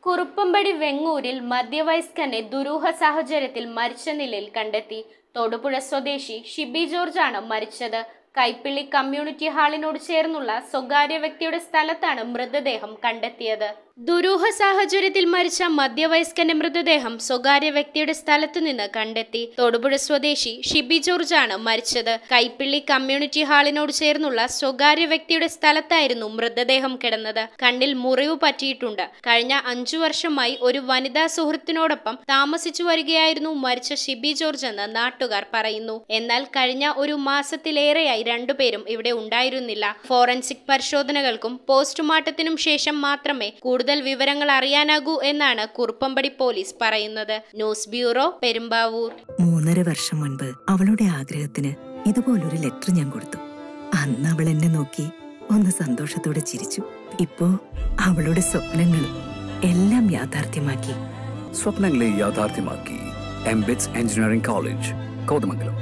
കുറുപ്പമ്പടി വെങ്ങൂരിൽ മധ്യവയസ്കനെ ദുരൂഹ സാഹചര്യത്തിൽ മരിച്ച നിലയിൽ കണ്ടെത്തി. തൊടുപുഴ സ്വദേശി ഷിബി ജോർജാണ് മരിച്ചത്. കൈപ്പിള്ളി കമ്മ്യൂണിറ്റി ഹാളിനോട് ചേർന്നുള്ള സ്വകാര്യ വ്യക്തിയുടെ സ്ഥലത്താണ് മൃതദേഹം കണ്ടെത്തിയത്. ദുരൂഹ സാഹചര്യത്തിൽ മരിച്ച മധ്യവയസ്കന്റെ മൃതദേഹം സ്വകാര്യ വ്യക്തിയുടെ സ്ഥലത്തു നിന്ന് കണ്ടെത്തി. തൊടുപുഴ സ്വദേശി ഷിബി ജോർജാണ് മരിച്ചത്. കൈപ്പിള്ളി കമ്മ്യൂണിറ്റി ഹാളിനോട് ചേർന്നുള്ള സ്വകാര്യ വ്യക്തിയുടെ സ്ഥലത്തായിരുന്നു മൃതദേഹം കിടന്നത്. കണ്ണിൽ മുറിവ് പറ്റിയിട്ടുണ്ട്. കഴിഞ്ഞ 5 വർഷമായി ഒരു വനിതാ സുഹൃത്തിനോടൊപ്പം താമസിച്ചു വരികയായിരുന്നു മരിച്ച ഷിബി ജോർജ് എന്ന് നാട്ടുകാർ പറയുന്നു. എന്നാൽ കഴിഞ്ഞ ഒരു മാസത്തിലേറെയായി രണ്ടുപേരും ഇവിടെ ഉണ്ടായിരുന്നില്ല. ഫോറൻസിക് പരിശോധനകൾക്കും പോസ്റ്റ്മോർട്ടത്തിനും ശേഷം മാത്രമേ കൂടുതൽ വിവരങ്ങൾ അറിയാനാകൂ എന്നാണ് കുറുപ്പമ്പടി പോലീസ് പറയുന്നത്. News bureau, Perumbavoor. 3.5 വർഷം മുൻപ് അവളുടെ ആഗ്രഹത്തിന് ഇതുപോലൊരു ലെറ്റർ ഞാൻ കൊടുത്തു. അന്ന് അവൾ എന്നെ നോക്കി ഒന്ന് സന്തോഷത്തോടെ ചിരിച്ചു. ഇപ്പോ അവളുടെ സ്വപ്നങ്ങളും എല്ലാം യാഥാർത്ഥ്യമാക്കി. സ്വപ്നങ്ങളെ യാഥാർത്ഥ്യമാക്കി എംബിറ്റ്സ് എഞ്ചിനീയറിംഗ് കോളേജ്, കോതമംഗലം.